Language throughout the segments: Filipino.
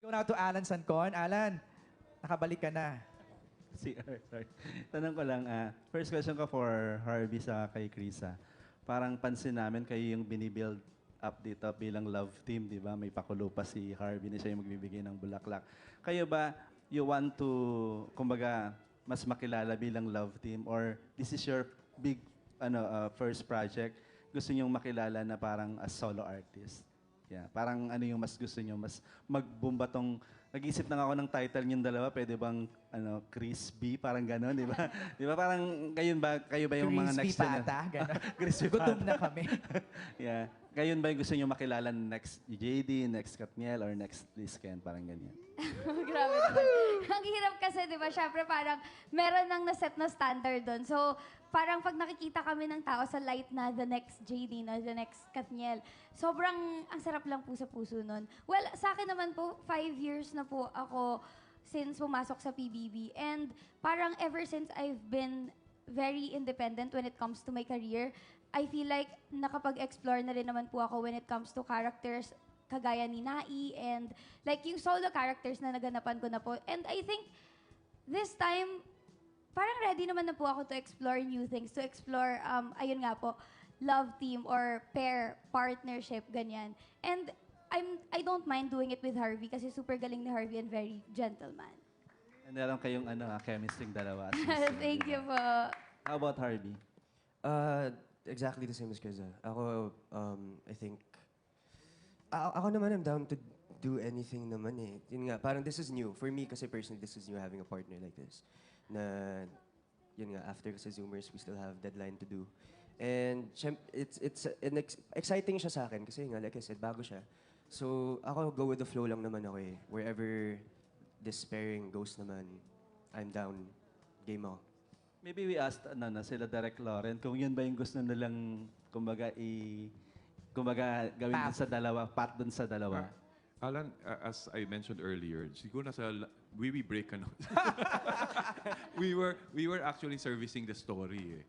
So now to Alan Sancon. Alan, nakabalik ka na. Sorry. Tanong ko lang, first question ko for Harvey sa kay Krisa. Parang pansin namin kayo yung binibuild up dito bilang love team, di ba? May pakulo pa si Harvey na siya yung magbibigay ng bulaklak. Kayo ba, you want to, kumbaga, mas makilala bilang love team or this is your big first project? Gusto niyong makilala na parang as solo artist? Yeah, parang ano yung mas gusto niyo, mas magbumba tong nag-isip na ako ng title niyong dalawa, pwede bang Chris B, parang gano'n, di ba? Di ba parang kayo ba yung mga next Bata, gano'n. Crispy Gutom Bata. na kami. Yeah. Kayo ba yung gusto niyo makilala next JD, next Katniel, or next Liz Ken, parang ganyan? Grabe naman. Ang hirap kasi, di ba, syempre parang meron nang naset na standard doon. So, parang pag nakikita kami ng tao sa light na the next JD na, the next Katniel, sobrang ang sarap lang po sa puso nun. Well, sa akin naman po, 5 years na po ako since pumasok sa PBB. And parang ever since I've been very independent when it comes to my career, I feel like nakapag-explore na rin naman po ako when it comes to characters kagaya ni Nai and like yung solo characters na naganapan ko na po. And I think this time, parang ready naman na po ako to explore new things, to explore, ayun nga po, love team or pair, partnership, ganyan. And I don't mind doing it with Harvey kasi super galing ni Harvey and very gentleman. And meron kayong chemistry dalawa. Thank you po. How about Harvey? Exactly the same as Keza. Ako, I think, ako naman, I'm down to do anything naman eh. Yun nga, parang this is new. For me, kasi personally, this is new having a partner like this. Na, yun nga, after sa Zoomers, we still have deadline to do. And it's exciting siya sa akin kasi nga, like I said, bago siya. So, ako go with the flow lang naman ako eh. Wherever this pairing goes naman, I'm down. Game ako. Maybe we asked sila Direk Lauren kung yun ba yung gusto nilang kumbaga gawin dun sa dalawa, part dun sa dalawa. Alan, as I mentioned earlier, siguro nasa we break ano. we were actually servicing the story.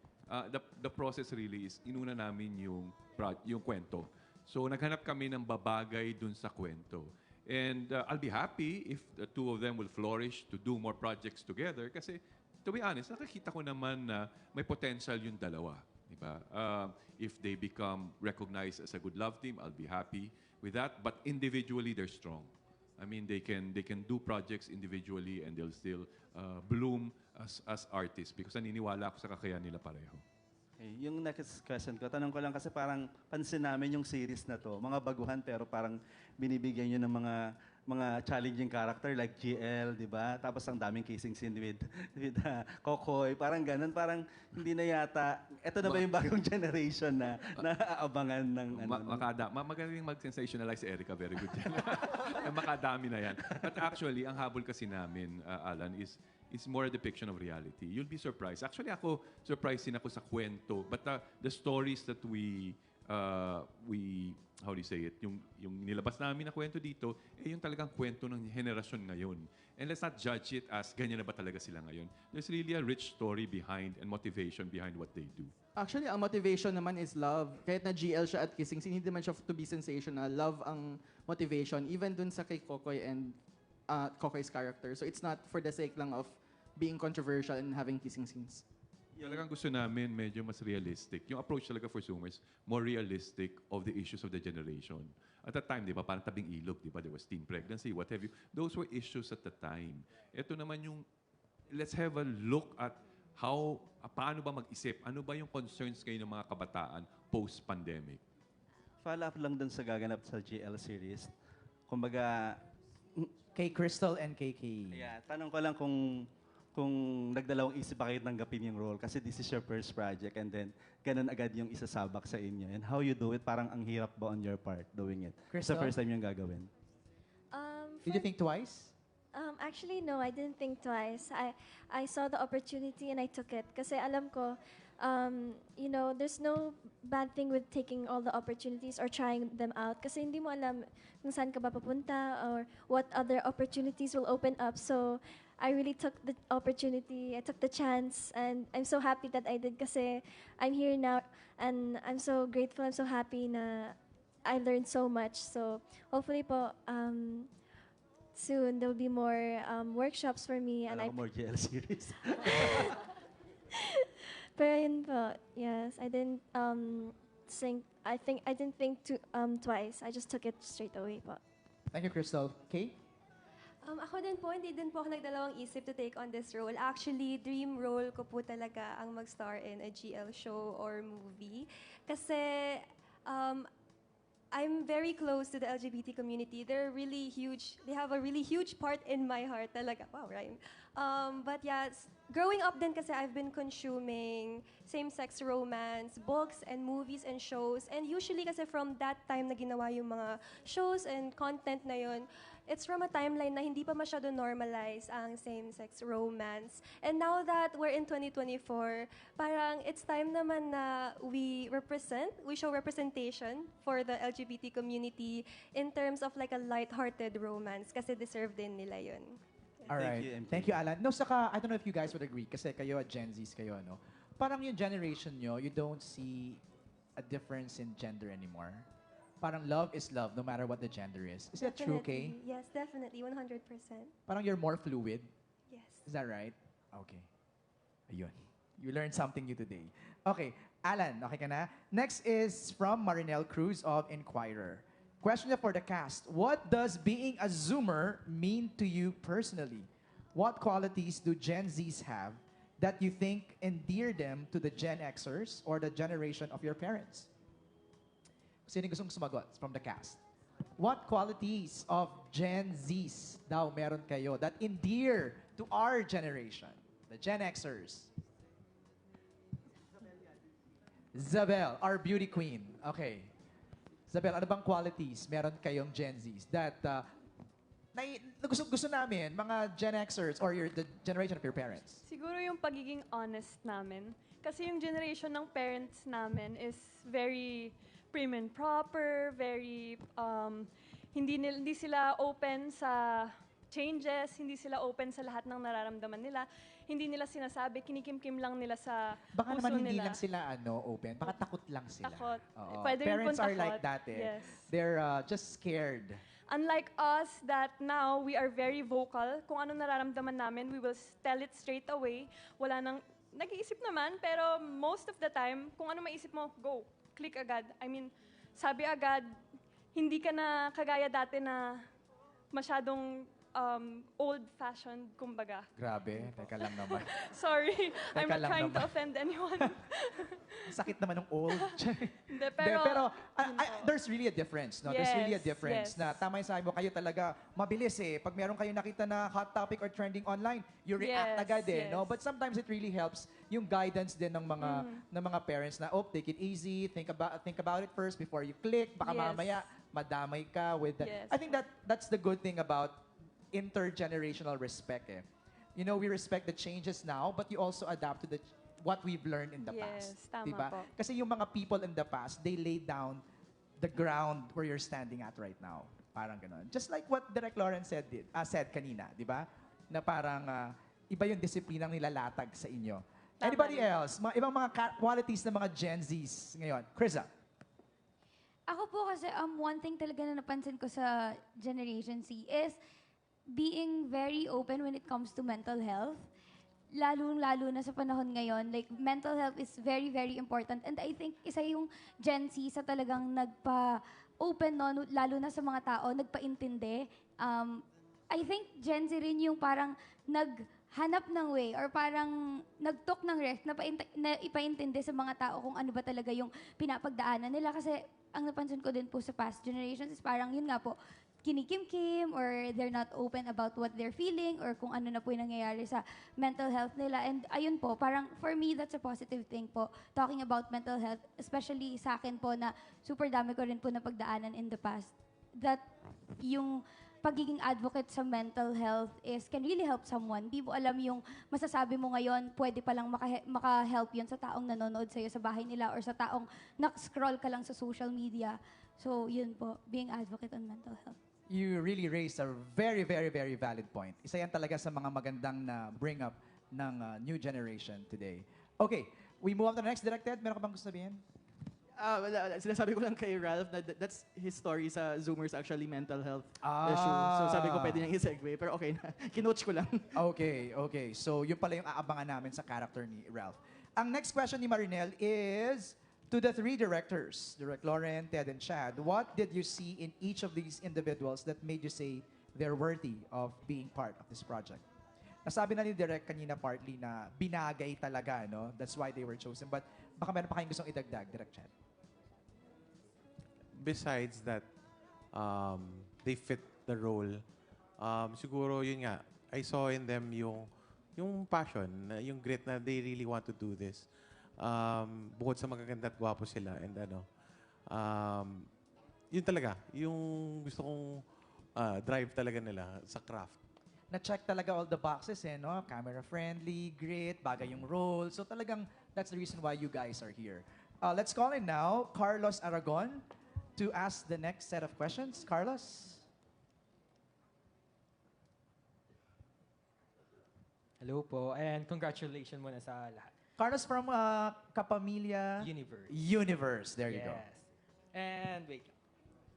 The process really is inuna namin yung kwento. So naghanap kami ng babagay dun sa kwento. And I'll be happy if the two of them will flourish to do more projects together kasi to be honest, nakikita ko naman na may potential yung dalawa. Diba? If they become recognized as a good love team, I'll be happy with that. But individually, they're strong. I mean, they can do projects individually and they'll still bloom as artists because naniniwala ako sa kakayahan nila pareho. Okay, yung next question ko, tanong ko lang kasi parang pansin namin yung series na to, mga baguhan pero parang binibigyan nyo ng mga challenging character like GL, di ba? Tapos ang daming kissing scene with Kokoy, parang ganun, parang hindi na yata, eto na ba yung bagong generation na naaabangan ng Magaling mag-sensationalize si Erica, very good yan. Makadami na yan. But actually, ang habol kasi namin, Alan, is more a depiction of reality. You'll be surprised. Actually, surprised din ako sa kwento. But the stories that we how do you say it, yung nilabas namin na kwento dito, yung talagang kwento ng henerasyon ngayon. And let's not judge it as ganyan na ba talaga sila ngayon. There's really a rich story behind and motivation behind what they do. Actually, ang motivation naman is love. Kahit na GL siya at kissing scene, hindi naman siya to be sensational. Love ang motivation, even dun sa kay Kokoy and Kokoy's character. So it's not for the sake lang of being controversial and having kissing scenes. Talagang gusto namin medyo mas realistic. Yung approach talaga for Zoomers, more realistic of the issues of the generation. At that time, di ba, parang tabing ilog, di ba? There was teen pregnancy, what have you. Those were issues at the time. Ito naman yung, let's have a look at paano ba mag-isip? Ano ba yung concerns kayo ng mga kabataan post-pandemic? Follow up lang dun sa gaganap sa GL series. Kumbaga, Kay Crystal and KK. yeah, tanong ko lang kung nagdalawang isip ba kayo tanggapin yung role kasi this is your first project and then ganun agad yung isasabak sa inyo. And how you do it, parang ang hirap ba on your part doing it? Crystal? Sa first time yung gagawin. Did you think twice? Actually, no, I didn't think twice. I saw the opportunity and I took it. Kasi alam ko, there's no bad thing with taking all the opportunities or trying them out. Kasi hindi mo alam kung saan ka ba papunta or what other opportunities will open up. So, I really took the opportunity, I took the chance, and I'm so happy that I did kasi I'm here now and I'm so grateful, I'm so happy na I learned so much. So, hopefully po, soon there'll be more workshops for me, and Alam ko more GL series. Pero yun po, yes, I didn't I didn't think twice. I just took it straight away po. Thank you, Crystal. Kay? Ako din po, hindi din po ako nagdalawang isip to take on this role. Actually, dream role ko po talaga ang mag-star in a GL show or movie. Kasi I'm very close to the LGBT community. They're really huge. They have a really huge part in my heart talaga. Wow, rhyme. But yeah, growing up din kasi I've been consuming same-sex romance, books and movies and shows. And usually kasi from that time na ginawa yung mga shows and content na yun, it's from a timeline na hindi pa masyado normalize ang same-sex romance. And now that we're in 2024, parang it's time naman na we show representation for the LGBT community in terms of like a light-hearted romance kasi deserve din nila yun. All right. Thank you, Alan. No, saka, I don't know if you guys would agree, kasi kayo, Gen Zs kayo, no? Parang yung generation nyo, you don't see a difference in gender anymore. Parang love is love, no matter what the gender is. Is that true, Kay? Yes, definitely, 100%. Parang you're more fluid. Yes. Is that right? Okay. Ayun. You learned something new today. Okay. Alan, okay ka na? Next is from Marinelle Cruz of Inquirer. Question for the cast. What does being a Zoomer mean to you personally? What qualities do Gen Zs have that you think endear them to the Gen Xers or the generation of your parents? Sino gustong sumagot from the cast? What qualities of Gen Zs daw meron kayo that endear to our generation, the Gen Xers? Zabel, our beauty queen. Okay. Zabel, ano bang qualities meron kayong Gen Zs that gusto namin, mga Gen Xers or the generation of your parents? Siguro yung pagiging honest namin. Kasi yung generation ng parents namin is very prim and proper, very, hindi sila open sa changes, hindi sila open sa lahat ng nararamdaman nila. Hindi nila sinasabi, kinikimkim lang nila sa Baka puso naman hindi nila. lang sila open, baka takot lang sila. Takot. Oo. Pwede rin Parents pong are takot. like that eh. Yes. They're just scared. Unlike us, that now we are very vocal. Kung ano nararamdaman namin, we will tell it straight away. Wala nang, nag-iisip naman, pero most of the time, kung ano maisip mo, go. Click agad. I mean, sabi agad, hindi ka na kagaya dati na masyadong old-fashioned, kumbaga. Grabe, teka lang naman. Sorry, I'm Teka not lang trying to naman. offend anyone. Sakit naman ng old. Hindi, Pero yun po. there's really a difference, no? There's really a Yes, difference yes. na tama yung sabi mo, kayo talaga mabilis eh. Pag meron kayo nakita na hot topic or trending online, you react Yes, agad eh, yes. no? But sometimes it really helps yung guidance din ng mga parents na, take it easy, think about it first before you click. Baka Yes. mamaya madamay ka with that. Yes. I think that's the good thing about intergenerational respect eh. You know, we respect the changes now, but you also adapt to what we've learned in the past. Yes, tama Diba? po. Kasi yung mga people in the past, they laid down the ground where you're standing at right now. Parang ganun. Just like what Direk Lawrence said kanina, di ba? Na parang iba yung disiplinang nilalatag sa inyo. Tama Anybody rin. else? Ibang mga qualities ng mga Gen Zs ngayon. Krisa? Ako po kasi one thing talaga na napansin ko sa Generation Z is being very open when it comes to mental health. Lalo na sa panahon ngayon, like mental health is very, very important. And I think isa yung Gen Z sa talagang nagpa-open, no, lalo na sa mga tao, nagpa-intindi. I think Gen Z rin yung parang naghanap ng way or parang nag-took ng risk na ipaintindi sa mga tao kung ano ba talaga yung pinapagdaanan nila. Kasi ang napansin ko din po sa past generations is parang yun nga po, kinikim-kim or they're not open about what they're feeling or kung ano na po yung nangyayari sa mental health nila. And ayun po, parang for me, that's a positive thing po. Talking about mental health, especially sa akin po na super dami ko rin po na pagdaanan in the past. That yung pagiging advocate sa mental health can really help someone. Di mo alam yung masasabi mo ngayon, pwede palang maka-help yun sa taong nanonood sa'yo sa bahay nila or sa taong nak-scroll ka lang sa social media. So yun po, being advocate on mental health. You really raised a very, very, very valid point. Isa yan talaga sa mga magandang na bring up ng new generation today. Okay, we move on to the next. Directed, meron ka bang gusto sabihin? Wala. Sinasabi ko lang kay Ralph na that's his story sa Zoomers actually mental health issue. So sabi ko pwede niyang i-segue. Pero okay na. Kinoach ko lang. Okay. So, yun pala yung aabangan namin sa character ni Ralph. Ang next question ni Marinel is to the three directors, Direct Lauren, Ted, and Chad. What did you see in each of these individuals that made you say they're worthy of being part of this project? Nasabi na ni Direk kanina partly na binagay talaga, no? That's why they were chosen. But baka meron pa kayong gustong idagdag, Direk Chad. Besides that, they fit the role. Siguro yun nga, I saw in them yung passion, yung grit na they really want to do this. Bukod sa magaganda at gwapo sila and yun talaga, yung gusto kong drive talaga nila sa craft. Na-check talaga all the boxes, no? Camera-friendly, grit, bagay yung role. So talagang that's the reason why you guys are here. Let's call in now Carlos Aragon to ask the next set of questions. Carlos? Hello po, and congratulations muna sa lahat. Carlos from Kapamilya Universe. There you go. And wait lang.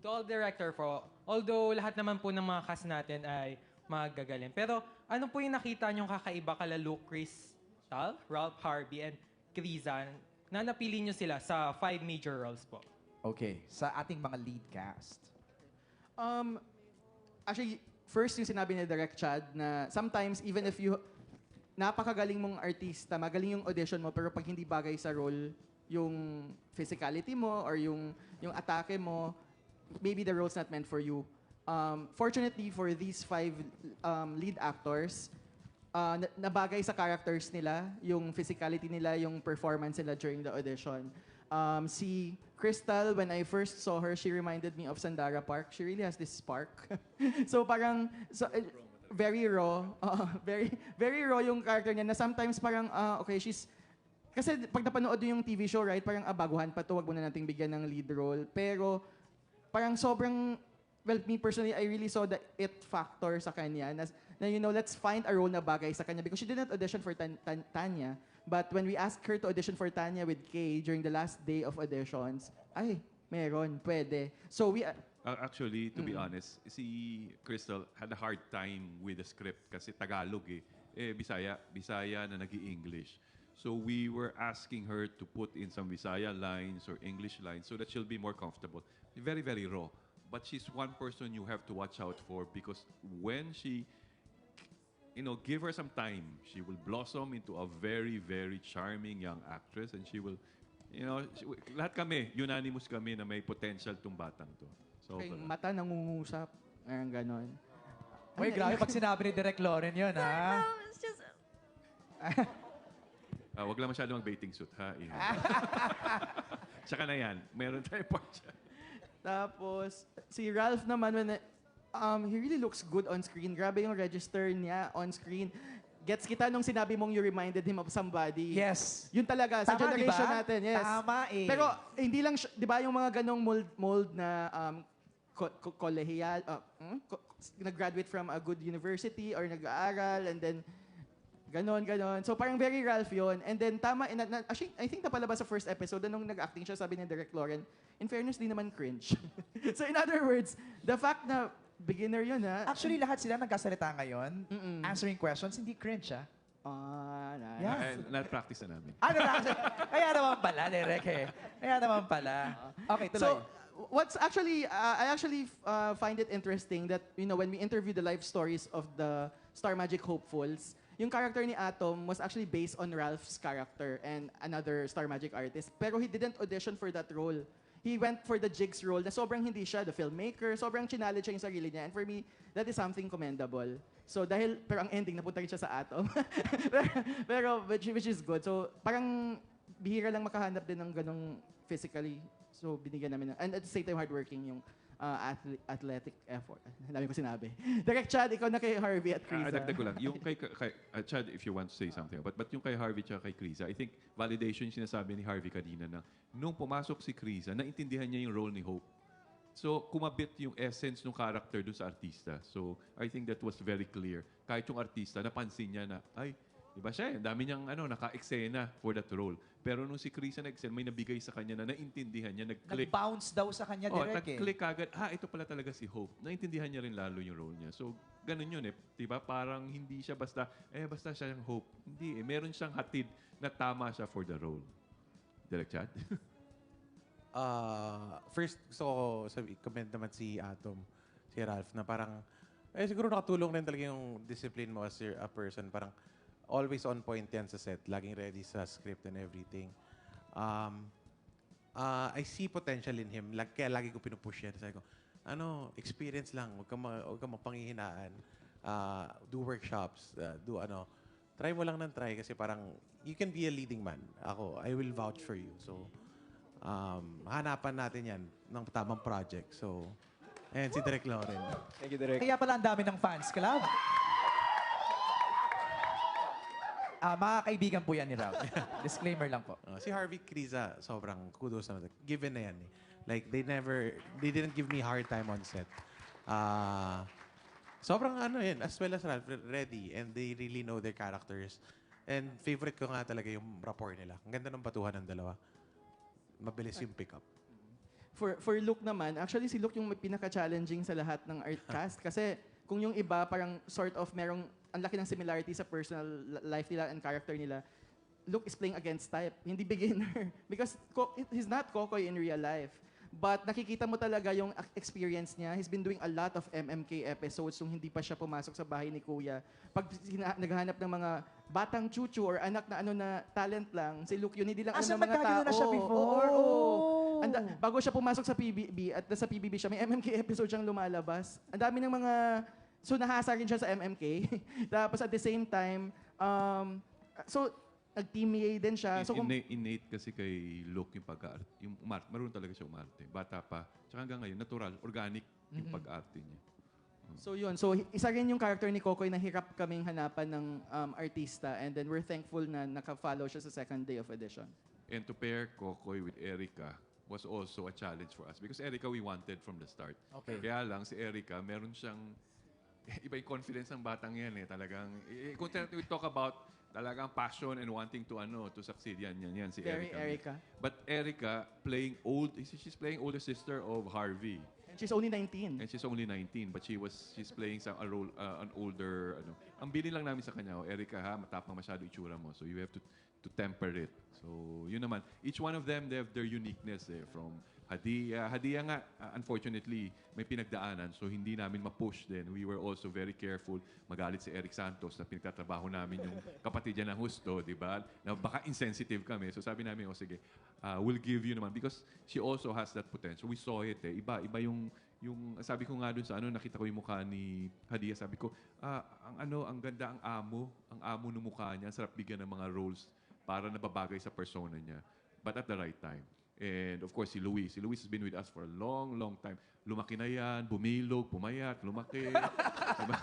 To all director po, although lahat naman po ng mga cast natin ay magagaling, pero ano po yung nakita niyong kakaiba kala Luke, Crystal, Ralph, Harvey, and Kriza na napili niyo sila sa 5 major roles po? Okay, sa ating mga lead cast. Actually, first yung sinabi ni Direct Chad na sometimes even if you napakagaling mong artista, magaling yung audition mo, pero pag hindi bagay sa role, yung physicality mo or yung atake mo, maybe the role's not meant for you. Fortunately for these 5 lead actors, nabagay sa characters nila, yung physicality nila, yung performance nila during the audition. Si Crystal, when I first saw her, she reminded me of Sandara Park. She really has this spark. So parang, very raw. Very raw yung character niya na sometimes parang, okay, kasi pag napanood yung TV show, right, parang baguhan pa to, wag muna nating bigyan ng lead role. Pero parang sobrang, well, me personally, I really saw the it factor sa kanya. Na let's find a role na bagay sa kanya because she didn't audition for Tanya. But when we asked her to audition for Tanya with Kay during the last day of auditions, ay, meron, pwede. So we... Actually, to be honest, si Crystal had a hard time with the script kasi Tagalog Bisaya na nag-i-English. So we were asking her to put in some Bisaya lines or English lines so that she'll be more comfortable. Very, very raw. But she's one person you have to watch out for because when she... give her some time. She will blossom into a very, very charming young actress and she will, lahat kami, unanimous kami na may potential tong batang to. So, okay, mata nangungusap. Ngayon ganon. Uy, grabe pag sinabi ni Direk Lauren yun, ha? It's just... wag lang masyado mag-bathing suit, ha? Tsaka na yan, meron tayong part siya. Tapos, si Ralph naman, he really looks good on screen. Grabe yung register niya on screen. Gets kita nung sinabi mong you reminded him of somebody. Yes. Yun talaga, sa Tama, generation diba? natin. Yes. Tama eh. Pero hindi lang, di ba yung mga ganong mold na kolehiyal, nag-graduate from a good university or nag-aaral and then ganon. So parang very Ralph yun. And then tama, actually, I think napalabas sa first episode nung nag-acting siya, sabi ni Direct Lauren, in fairness, di naman cringe. So in other words, the fact na beginner yun, ha? Actually, lahat sila nagkasalita ngayon, answering questions, hindi cringe, ha? Nice. Yes. Na-practice na namin. Kaya naman pala, Derek, eh. Kaya naman pala. Okay, tuloy. So, what's actually, I actually find it interesting that, when we interview the life stories of the Star Magic hopefuls, yung character ni Atom was actually based on Ralph's character and another Star Magic artist. Pero he didn't audition for that role. He went for the Jigs role na sobrang hindi siya the filmmaker, sobrang chinallenge siya yung sarili niya. And for me, that is something commendable. So pero ang ending, napunta rin siya sa Atom. pero which is good. So parang bihira lang makahanap din ng ganong physically. So binigyan namin, and at the same time hardworking yung athletic effort. Dami ko sinabi. Direct Chad, ikaw na kay Harvey at Kriza. Dagdag ko lang. Yung kay Chad, if you want to say something. But yung kay Harvey at kay Kriza, I think validation yung sinasabi ni Harvey kanina na nung pumasok si Kriza, naintindihan niya yung role ni Hope. So, kumabit yung essence ng character doon sa artista. So, I think that was very clear. Kahit yung artista, napansin niya na, ay, Diba siya? Ang dami niyang naka-eksena for that role. Pero nung si Krisa nag-excel, may nabigay sa kanya na naintindihan niya, nag-click. Nag-bounce daw sa kanya direct Nag-click agad. Ito pala talaga si Hope. Naintindihan niya rin lalo yung role niya. So, ganun yun eh. Diba? Parang hindi siya basta siya yung Hope. Hindi eh. Meron siyang hatid na tama siya for the role. Direct chat? First, gusto ko comment naman si Atom, si Ralph, na parang, siguro nakatulong rin talaga yung discipline mo as a person. Parang, always on point yan sa set. Laging ready sa script and everything. I see potential in him. Kaya lagi ko pinupush yan. Sabi ko, experience lang. Huwag kang mapanghihinaan. Do workshops. Try mo lang ng try kasi parang you can be a leading man. I will vouch for you. So, hanapan natin yan ng tamang project. So, ayan, si Direk Lauren. Thank you, Direk. Kaya pala ang dami ng fans club. Mga kaibigan po yan ni Ralph. Disclaimer lang po. Si Harvey Criza, sobrang kudos naman. Given na yan eh. Like, they didn't give me hard time on set. Sobrang as well as Ralph, ready. And they really know their characters. And favorite ko nga talaga yung rapport nila. Ang ganda ng batuhan ng dalawa. Mabilis yung pick-up. For Luke naman, actually si Luke yung pinaka-challenging sa lahat ng art cast. Kasi kung yung iba, parang sort of merong ang laki ng similarity sa personal life nila and character nila, Luke is playing against type. Hindi beginner. Because he's not Kokoy in real life. But nakikita mo talaga yung experience niya. He's been doing a lot of MMK episodes nung hindi pa siya pumasok sa bahay ni Kuya. Pag naghahanap ng mga batang chuchu or anak na talent lang, si Luke yun, hindi lang ng mga tao. na siya before? Bago siya pumasok sa PBB, at sa PBB siya, may MMK episode siyang lumalabas. Ang dami ng mga... So, nahasa rin siya sa MMK. Tapos at the same time, nag-Team Yey din siya. So, Innate kasi kay Luke yung pag-art. Yung marunong talaga siya umarte. Bata pa. Tsaka hanggang ngayon, natural, organic yung pag-arte niya. So yun. So isa rin yung character ni Kokoy na hirap kaming hanapan ng artista. And then we're thankful na naka-follow siya sa second day of audition. And to pair Kokoy with Erica was also a challenge for us. Because Erica we wanted from the start. Okay. Kaya lang si Erica, meron siyang iba yung confidence ng batang yan eh. Talagang, kung we talk about talagang passion and wanting to succeed, yan si Very Erica. Erica. But Erica she's playing older sister of Harvey. And she's only 19. And she's only 19, but she's playing a role, an older, Ang bilin lang namin sa kanya, Erica matapang masyado itsura mo, so you have to temper it. So, yun naman. Each one of them, they have their uniqueness from Hadia nga, unfortunately, may pinagdaanan, so hindi namin ma-push din. We were also very careful. Magalit si Eric Santos na pinagtatrabaho namin yung kapatid niya ng husto, di ba? Na baka insensitive kami. So sabi namin, sige, we'll give you naman. Because she also has that potential. We saw it eh. Iba yung sabi ko nga dun sa nakita ko yung mukha ni Hadia. Sabi ko, ang ganda ang amo ng mukha niya. Ang sarap bigyan ng mga roles para nababagay sa persona niya. But at the right time. And of course, si Luis. Si Luis has been with us for a long, long time. Lumaki na yan, bumilog, pumayat, lumaki. Diba?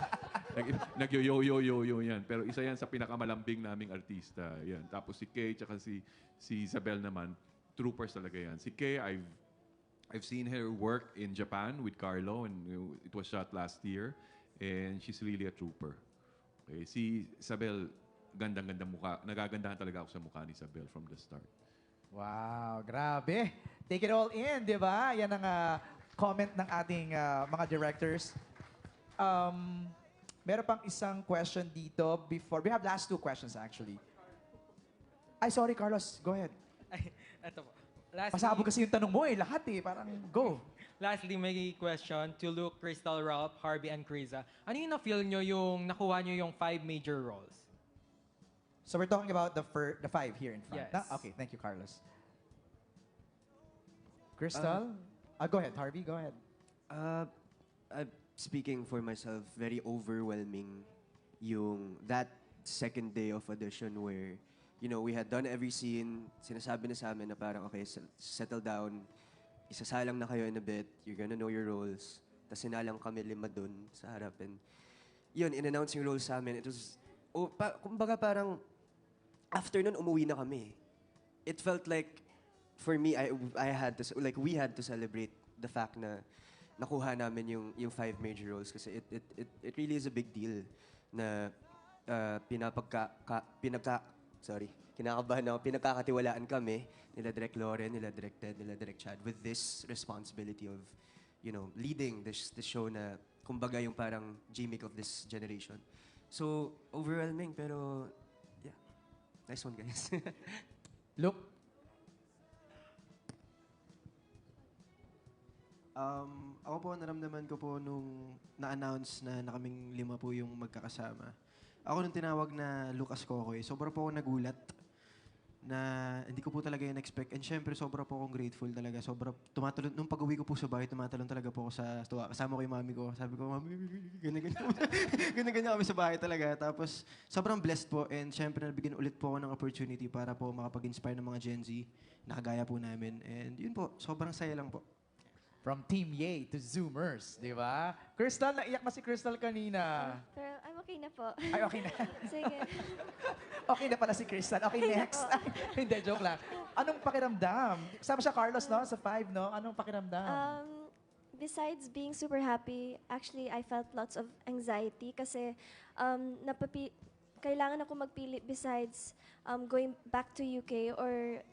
Nag-yo-yo-yo-yo yan. Pero isa yan sa pinakamalambing naming artista. Yan. Tapos si Kay, tsaka si Isabel naman, troopers talaga yan. Si Kay, I've seen her work in Japan with Carlo, and it was shot last year. And she's really a trooper. Okay. Si Isabel, gandang-gandang mukha. Nagagandahan talaga ako sa mukha ni Isabel from the start. Wow, grabe. Take it all in, di ba? Yan ang comment ng ating mga directors. Meron pang isang question dito before. We have last two questions actually. Ay, sorry Carlos. Go ahead. Ay, eto po. Lastly, Pasabog kasi yung tanong mo eh. Lahat eh. Parang go. Lastly, may question to Luke, Crystal, Ralph, Harvey, and Criza. Ano yung na-feel nyo yung nakuha nyo yung 5 major roles? So we're talking about the 5 here in front. Yes. Okay, thank you, Carlos. Crystal? Go ahead, Harvey, go ahead. Speaking for myself, very overwhelming that second day of audition where, we had done every scene, sinasabi na sa amin na parang, okay, settle down, isasalang na kayo in a bit, you're gonna know your roles. Tapos sinalang kami 5 dun sa harap. And yun, in-announce yung roles sa amin. It was, kumbaga parang, after nun, umuwi na kami. It felt like, for me, we had to celebrate the fact na nakuha namin yung 5 major roles kasi it really is a big deal na kinakabahan ako, pinagkakatiwalaan kami, nila Direk Loren, nila Direk Ted, nila Direk Chad, with this responsibility of, leading this show na, kumbaga yung parang gimmick of this generation. So, overwhelming, pero, yeah. Nice one, guys. Look, ako po, naramdaman ko po nung na-announce na kaming 5 po yung magkakasama. Ako nung tinawag na Lucas Kokoy, sobra po ako nagulat na hindi ko po talaga yun expect. And syempre, sobra po akong grateful talaga. Sobra, tumatalon, nung pag-uwi ko po sa bahay, tumatalon talaga po ako sa tuwa. Kasama ko yung mami ko. Sabi ko, mami, ganyan-ganyan kami sa bahay talaga. Tapos, sobrang blessed po. And syempre, nabigyan ulit po ako ng opportunity para po makapag-inspire ng mga Gen Z. Nakagaya po namin. And yun po, sobrang saya lang po. from Team Yey to Zoomers, di ba? Crystal, naiyak na si Crystal kanina. Pero I'm okay na po. Ay, okay na. Sige. Okay na pala si Crystal. Okay, next. Hindi, joke lang. Anong pakiramdam? Kasama siya Carlos, no? Sa 5, no? Anong pakiramdam? Besides being super happy, actually, I felt lots of anxiety kasi kailangan ako magpili besides going back to UK or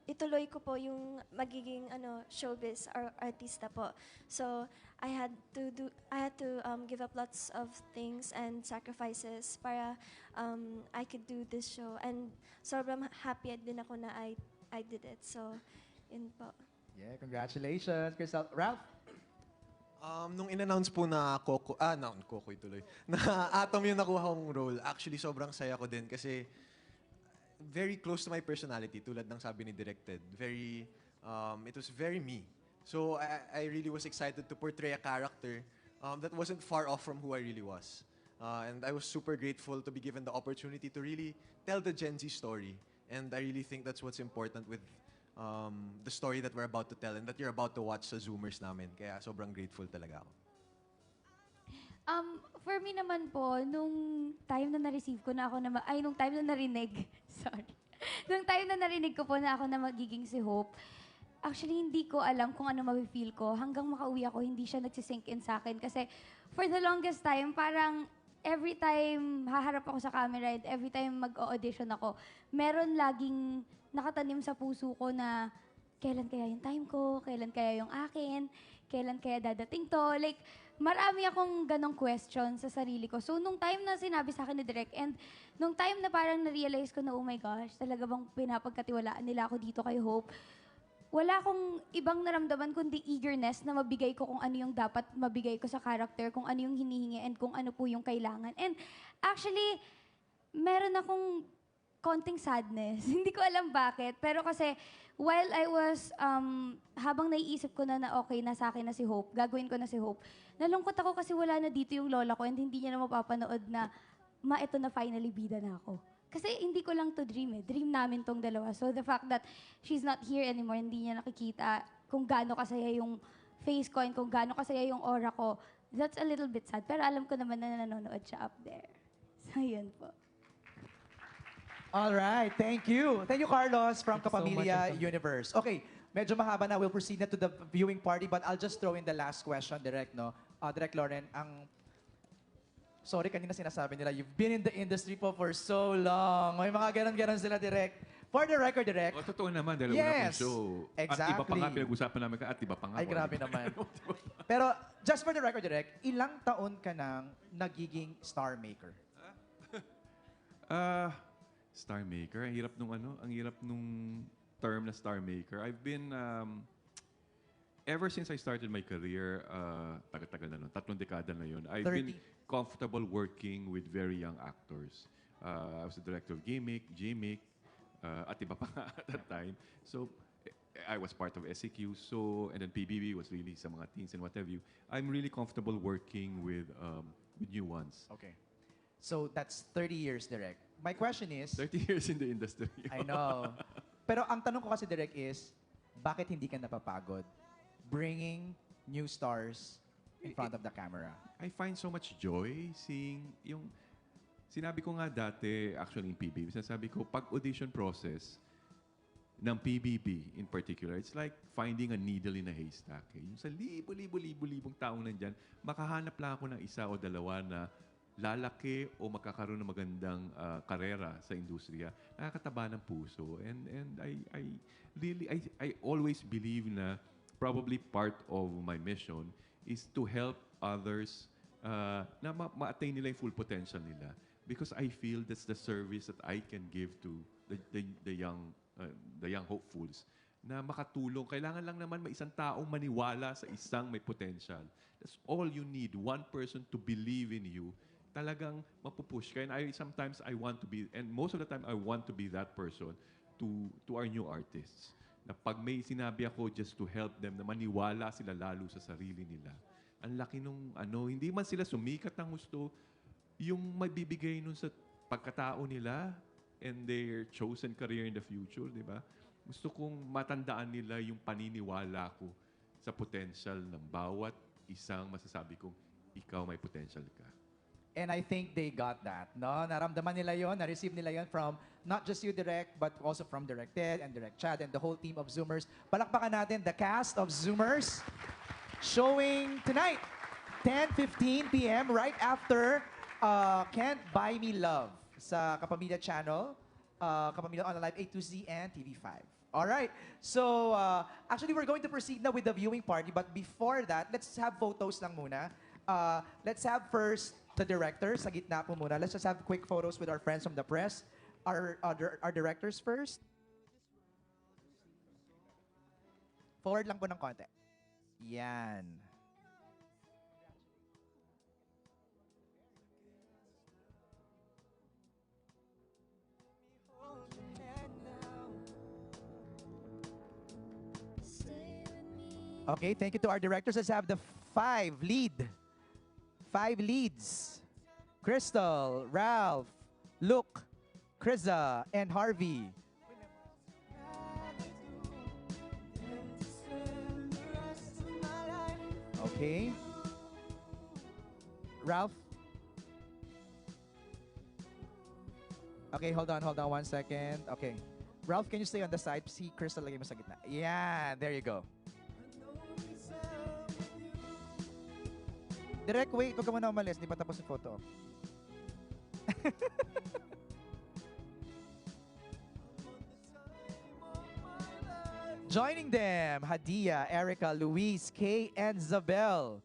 ituloy ko po yung magiging showbiz or artista po. So I had to give up lots of things and sacrifices para I could do this show, and sobrang happy din ako na I did it. So yun po. Yeah, congratulations, Crystal. Ralph? Nung in-announce po na Kokoy tuloy, na Atom yung nakuha kong role, actually sobrang saya ko din kasi very close to my personality, tulad ng sabi ni Directed. It was very me. So I really was excited to portray a character that wasn't far off from who I really was. And I was super grateful to be given the opportunity to really tell the Gen Z story. And I really think that's what's important with the story that we're about to tell and that you're about to watch sa Zoomers namin. Kaya sobrang grateful talaga ako. For me naman po, nung time na na-receive ko na ako na, nung time na narinig, sorry. Nung time na narinig ko po na ako na magiging si Hope, actually hindi ko alam kung ano ma-feel ko. Hanggang makauwi ako, hindi siya nagsisink in sa akin. Kasi for the longest time, parang every time haharap ako sa camera and every time mag-audition ako, meron laging nakatanim sa puso ko na kailan kaya yung time ko, kailan kaya yung akin, kailan kaya dadating to. Like, marami akong ganong question sa sarili ko. So, nung time na sinabi sa akin ni Direk, and nung time na parang na-realize ko na, oh my gosh, talaga bang pinapagkatiwalaan nila ako dito kay Hope, wala akong ibang naramdaman kundi eagerness na mabigay ko kung ano yung dapat mabigay ko sa character, kung ano yung hinihingi, and kung ano po yung kailangan. And actually, meron akong konting sadness. Hindi ko alam bakit. Pero kasi, while I was, habang naiisip ko na okay na sa akin na si Hope, gagawin ko na si Hope, nalungkot ako kasi wala na dito yung lola ko and hindi niya na mapapanood na, ito na finally bida na ako. Kasi hindi ko lang to dream eh. Dream namin tong dalawa. So the fact that she's not here anymore, hindi niya nakikita kung gaano kasaya yung face ko and kung gaano kasaya yung aura ko, that's a little bit sad. Pero alam ko naman na nanonood siya up there. So yun po. All right, thank you. Thank you, Carlos, from Thank you so Kapamilya much. Universe. Okay, medyo mahaba na. We'll proceed na to the viewing party, but I'll just throw in the last question, Direk, no? Direk Loren, sorry, kanina sinasabi nila, you've been in the industry po for so long. May mga ganon-ganon sila, Direk. For the record, Direk. Oh, totoo naman, dahil Yes, una pong show. exactly. At iba pa nga, pinag-usapan namin at iba pa nga. Ay, po, grabe di ba? naman. Pero, just for the record, Direk, ilang taon ka nang nagiging star maker? Star maker, ang hirap nung term na star maker. I've been, ever since I started my career, tagal-tagal na nun, 3 dekada na yun, I've been comfortable working with very young actors. I was the director of GMA, at iba pa nga at that time. So, I was part of SAQ, and then PBB was really sa mga teens and what have you. I'm really comfortable working with new ones. Okay. So, that's 30 years, Direk. My question is... 30 years in the industry. I know. Pero ang tanong ko kasi, Direk, is, bakit hindi ka napapagod bringing new stars in front of the camera? I find so much joy seeing yung... Sinabi ko nga dati, actually in PBB, sinasabi ko, pag-audition process ng PBB in particular, it's like finding a needle in a haystack. Eh. Yung sa libo-libong taong nandyan, makahanap lang ako ng isa o dalawa na lalaki o magkakaroon ng magandang karera sa industriya, nakakataba ng puso. And I always believe na probably part of my mission is to help others na ma-attain nila yung full potential nila. Because I feel that's the service that I can give to the young hopefuls na makatulong. Kailangan lang naman may isang taong maniwala sa isang may potential. That's all you need. One person to believe in you. Talagang mapupush ka. And sometimes I want to be, and most of the time I want to be that person to our new artists. Na pag may sinabi ako just to help them, na maniwala sila lalo sa sarili nila. Ang laki nung hindi man sila sumikat ng gusto, yung magbibigay nun sa pagkatao nila and their chosen career in the future, di ba? Gusto kong matandaan nila yung paniniwala ko sa potential ng bawat isang masasabi kong ikaw may potential ka. And I think they got that, no? Naramdaman nila yon, na-receive nila yon from not just you, Direk, but also from Direk Ted and Direk Chad and the whole team of Zoomers. Palakpakan natin the cast of Zoomers showing tonight, 10:15 p.m. right after Can't Buy Me Love sa Kapamilya Channel, Kapamilya Online A to Z and TV5. All right. So, actually, we're going to proceed now with the viewing party. But before that, let's have photos lang muna. Let's have first the directors. Sa gitna po muna. Let's just have quick photos with our friends from the press. Our directors first. Forward lang po ng konti. Yan. Okay, thank you to our directors. Let's have the five leads. Crystal, Ralph, Luke, Krisa, and Harvey. Okay. Ralph. Okay, hold on 1 second. Okay. Ralph, can you stay on the side? Si Crystal, lagay mo sa gitna. Yeah, there you go. Direk, wait. Huwag ka muna umalis. Di pa tapos yung photo. Joining them, Hadia, Erica, Luis, Kay, and Zabel.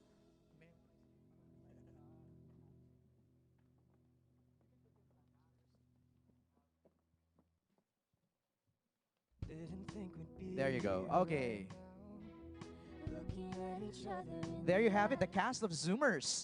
There you go. Okay. There you have it, the cast of Zoomers.